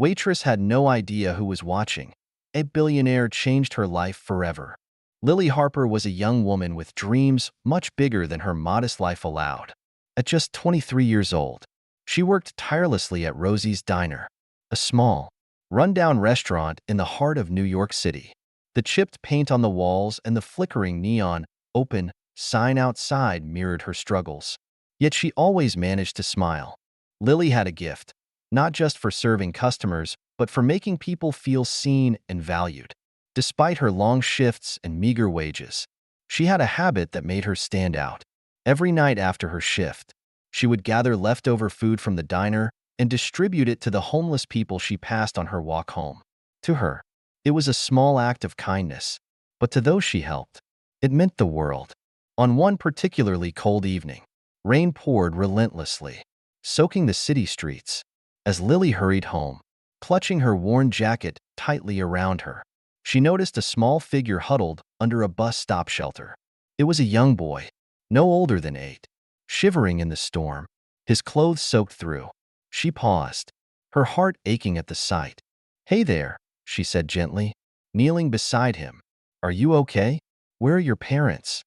Waitress had no idea who was watching. A Billionaire changed her life forever. Lily Harper was a young woman with dreams much bigger than her modest life allowed. At just 23 years old, she worked tirelessly at Rosie's Diner, a small, rundown restaurant in the heart of New York City. The chipped paint on the walls and the flickering neon "open" sign outside mirrored her struggles. Yet she always managed to smile. Lily had a gift, not just for serving customers, but for making people feel seen and valued. Despite her long shifts and meager wages, she had a habit that made her stand out. Every night after her shift, she would gather leftover food from the diner and distribute it to the homeless people she passed on her walk home. To her, it was a small act of kindness, but to those she helped, it meant the world. On one particularly cold evening, rain poured relentlessly, soaking the city streets. As Lily hurried home, clutching her worn jacket tightly around her, she noticed a small figure huddled under a bus stop shelter. It was a young boy, no older than 8, shivering in the storm, his clothes soaked through. She paused, her heart aching at the sight. "Hey there," she said gently, kneeling beside him. "Are you okay? Where are your parents?"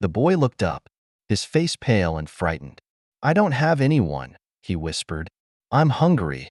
The boy looked up, his face pale and frightened. "I don't have anyone," he whispered. "I'm hungry."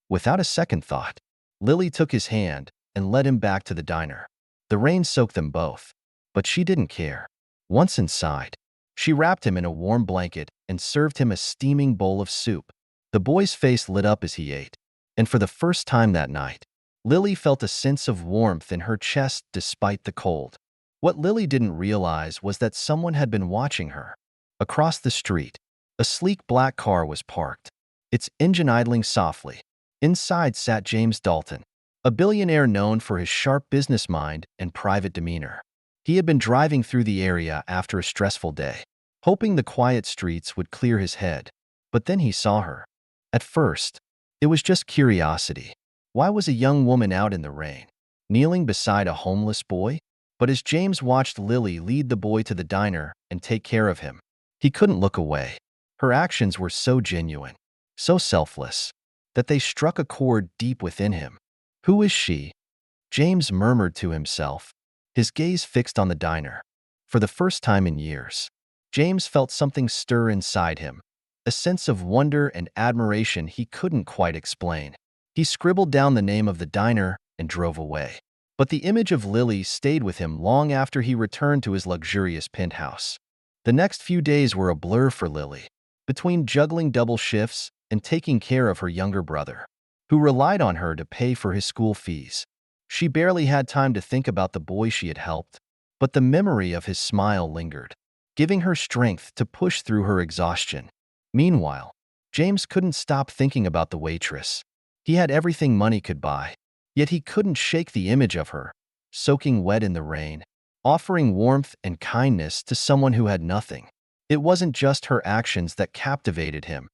Without a second thought, Lily took his hand and led him back to the diner. The rain soaked them both, but she didn't care. Once inside, she wrapped him in a warm blanket and served him a steaming bowl of soup. The boy's face lit up as he ate, and for the first time that night, Lily felt a sense of warmth in her chest despite the cold. What Lily didn't realize was that someone had been watching her. Across the street, a sleek black car was parked, its engine idling softly. Inside sat James Dalton, a billionaire known for his sharp business mind and private demeanor. He had been driving through the area after a stressful day, hoping the quiet streets would clear his head. But then he saw her. At first, it was just curiosity. Why was a young woman out in the rain, kneeling beside a homeless boy? But as James watched Lily lead the boy to the diner and take care of him, he couldn't look away. Her actions were so genuine, so selfless, that they struck a chord deep within him. "Who is she?" James murmured to himself, his gaze fixed on the diner. For the first time in years, James felt something stir inside him, a sense of wonder and admiration he couldn't quite explain. He scribbled down the name of the diner and drove away. But the image of Lily stayed with him long after he returned to his luxurious penthouse. The next few days were a blur for Lily, between juggling double shifts and taking care of her younger brother, who relied on her to pay for his school fees. She barely had time to think about the boy she had helped, but the memory of his smile lingered, giving her strength to push through her exhaustion. Meanwhile, James couldn't stop thinking about the waitress. He had everything money could buy, yet he couldn't shake the image of her, soaking wet in the rain, offering warmth and kindness to someone who had nothing. It wasn't just her actions that captivated him.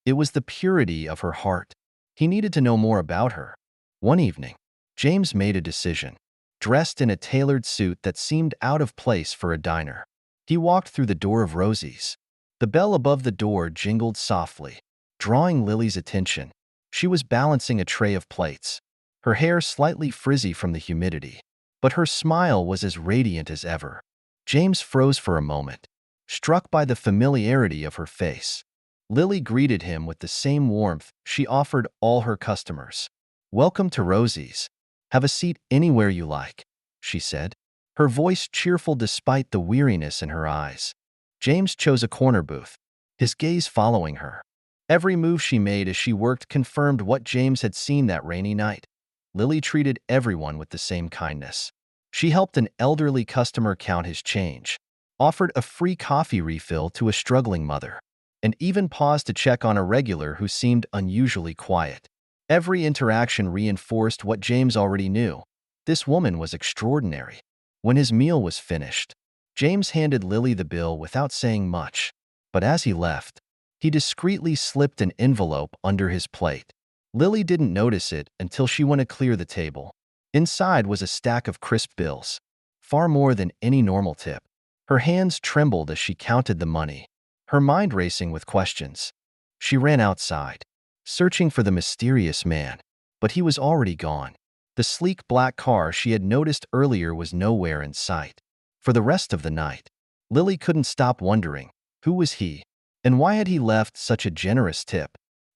It was the purity of her heart. He needed to know more about her. One evening, James made a decision. Dressed in a tailored suit that seemed out of place for a diner, he walked through the door of Rosie's. The bell above the door jingled softly, drawing Lily's attention. She was balancing a tray of plates, her hair slightly frizzy from the humidity, but her smile was as radiant as ever. James froze for a moment, struck by the familiarity of her face. Lily greeted him with the same warmth she offered all her customers. "Welcome to Rosie's. Have a seat anywhere you like," she said, her voice cheerful despite the weariness in her eyes. James chose a corner booth, his gaze following her. Every move she made as she worked confirmed what James had seen that rainy night. Lily treated everyone with the same kindness. She helped an elderly customer count his change, offered a free coffee refill to a struggling mother, and even paused to check on a regular who seemed unusually quiet. Every interaction reinforced what James already knew. This woman was extraordinary. When his meal was finished, James handed Lily the bill without saying much, but as he left, he discreetly slipped an envelope under his plate. Lily didn't notice it until she went to clear the table. Inside was a stack of crisp bills, far more than any normal tip. Her hands trembled as she counted the money, her mind racing with questions. She ran outside, searching for the mysterious man, but he was already gone. The sleek black car she had noticed earlier was nowhere in sight. For the rest of the night, Lily couldn't stop wondering, who was he, and why had he left such a generous tip?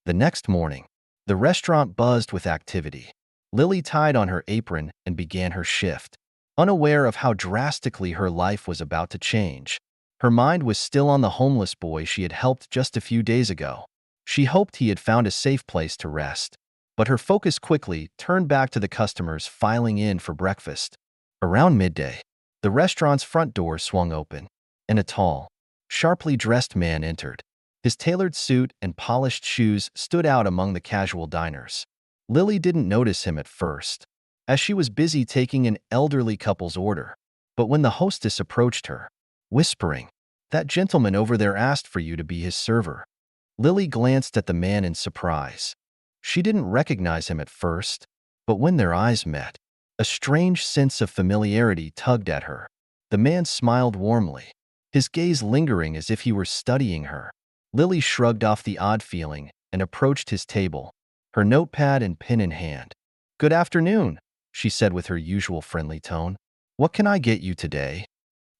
The next morning, the restaurant buzzed with activity. Lily tied on her apron and began her shift, unaware of how drastically her life was about to change. Her mind was still on the homeless boy she had helped just a few days ago. She hoped he had found a safe place to rest, but her focus quickly turned back to the customers filing in for breakfast. Around midday, the restaurant's front door swung open, and a tall, sharply dressed man entered. His tailored suit and polished shoes stood out among the casual diners. Lily didn't notice him at first, as she was busy taking an elderly couple's order. But when the hostess approached her, whispering, "That gentleman over there asked for you to be his server," Lily glanced at the man in surprise. She didn't recognize him at first, but when their eyes met, a strange sense of familiarity tugged at her. The man smiled warmly, his gaze lingering as if he were studying her. Lily shrugged off the odd feeling and approached his table, her notepad and pen in hand. "Good afternoon," she said with her usual friendly tone. "What can I get you today?"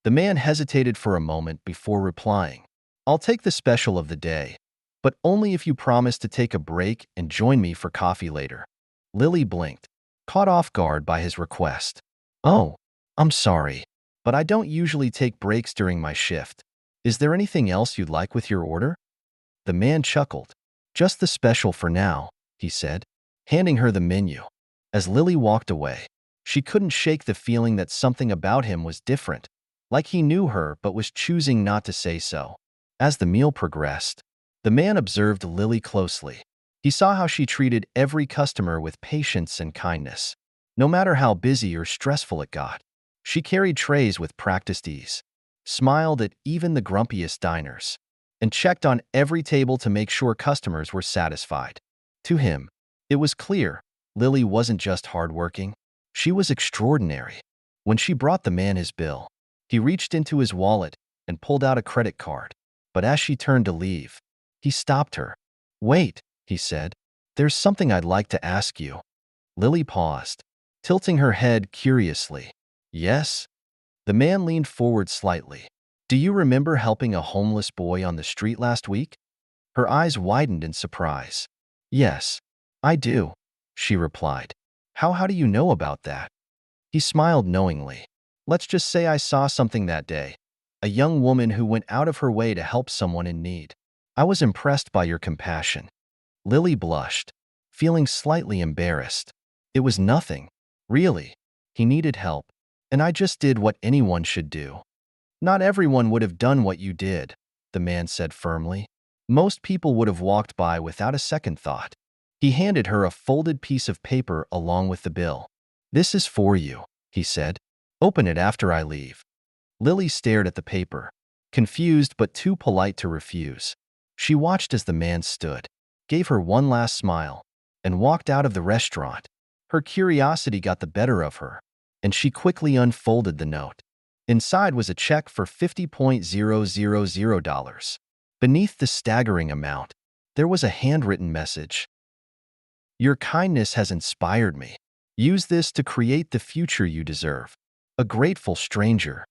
The man hesitated for a moment before replying, "I'll take the special of the day, but only if you promise to take a break and join me for coffee later." Lily blinked, caught off guard by his request. "Oh, I'm sorry, but I don't usually take breaks during my shift. Is there anything else you'd like with your order?" The man chuckled. "Just the special for now," he said, handing her the menu. As Lily walked away, she couldn't shake the feeling that something about him was different, like he knew her but was choosing not to say so. As the meal progressed, the man observed Lily closely. He saw how she treated every customer with patience and kindness. No matter how busy or stressful it got, she carried trays with practiced ease, smiled at even the grumpiest diners, and checked on every table to make sure customers were satisfied. To him, it was clear Lily wasn't just hardworking, she was extraordinary. When she brought the man his bill, he reached into his wallet and pulled out a credit card. But as she turned to leave, he stopped her. "Wait," he said. "There's something I'd like to ask you." Lily paused, tilting her head curiously. "Yes?" The man leaned forward slightly. "Do you remember helping a homeless boy on the street last week?" Her eyes widened in surprise. "Yes, I do," she replied. How do you know about that?" He smiled knowingly. "Let's just say I saw something that day. A young woman who went out of her way to help someone in need. I was impressed by your compassion." Lily blushed, feeling slightly embarrassed. "It was nothing, really. He needed help, and I just did what anyone should do." "Not everyone would have done what you did," the man said firmly. "Most people would have walked by without a second thought." He handed her a folded piece of paper along with the bill. "This is for you," he said. "Open it after I leave." Lily stared at the paper, confused but too polite to refuse. She watched as the man stood, gave her one last smile, and walked out of the restaurant. Her curiosity got the better of her, and she quickly unfolded the note. Inside was a check for $50,000. Beneath the staggering amount, there was a handwritten message. "Your kindness has inspired me. Use this to create the future you deserve. A grateful stranger."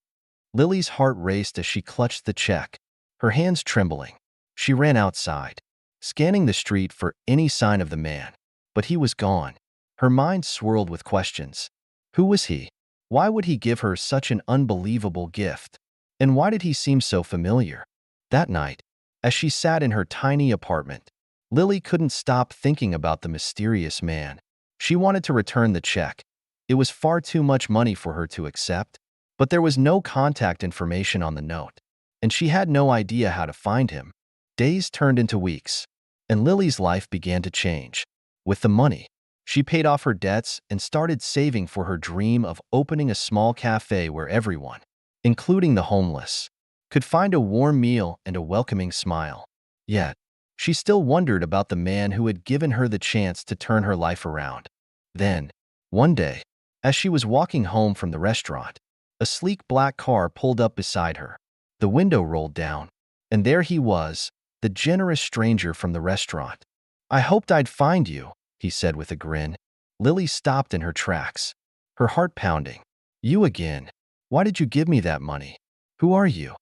Lily's heart raced as she clutched the check, her hands trembling. She ran outside, scanning the street for any sign of the man, but he was gone. Her mind swirled with questions. Who was he? Why would he give her such an unbelievable gift? And why did he seem so familiar? That night, as she sat in her tiny apartment, Lily couldn't stop thinking about the mysterious man. She wanted to return the check. It was far too much money for her to accept, but there was no contact information on the note, and she had no idea how to find him. Days turned into weeks, and Lily's life began to change. With the money, she paid off her debts and started saving for her dream of opening a small cafe where everyone, including the homeless, could find a warm meal and a welcoming smile. Yet, she still wondered about the man who had given her the chance to turn her life around. Then, one day, as she was walking home from the restaurant, a sleek black car pulled up beside her. The window rolled down, and there he was, the generous stranger from the restaurant. "I hoped I'd find you," he said with a grin. Lily stopped in her tracks, her heart pounding. You again. Why did you give me that money? Who are you?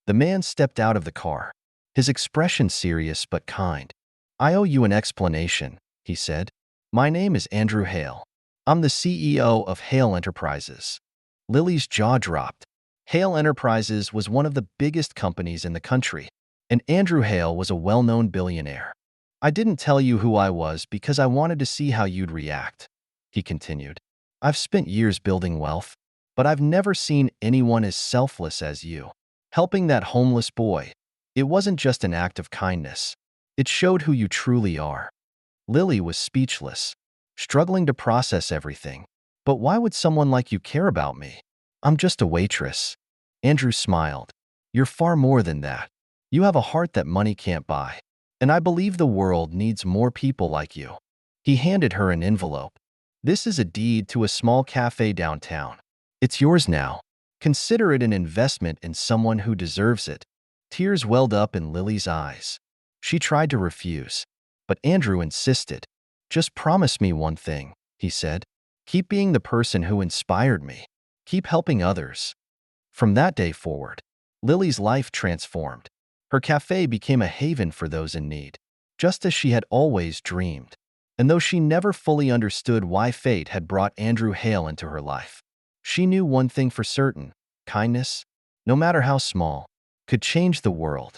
The man stepped out of the car, his expression serious but kind. I owe you an explanation, he said. My name is Andrew Hale. I'm the CEO of Hale Enterprises. Lily's jaw dropped. Hale Enterprises was one of the biggest companies in the country, and Andrew Hale was a well-known billionaire. I didn't tell you who I was because I wanted to see how you'd react, he continued. I've spent years building wealth, but I've never seen anyone as selfless as you. Helping that homeless boy, it wasn't just an act of kindness. It showed who you truly are. Lily was speechless, struggling to process everything. But why would someone like you care about me? I'm just a waitress. Andrew smiled. You're far more than that. You have a heart that money can't buy. And I believe the world needs more people like you. He handed her an envelope. This is a deed to a small cafe downtown. It's yours now. Consider it an investment in someone who deserves it. Tears welled up in Lily's eyes. She tried to refuse, but Andrew insisted. Just promise me one thing, he said. Keep being the person who inspired me. Keep helping others. From that day forward, Lily's life transformed. Her cafe became a haven for those in need, just as she had always dreamed. And though she never fully understood why fate had brought Andrew Hale into her life, she knew one thing for certain: kindness, no matter how small, could change the world.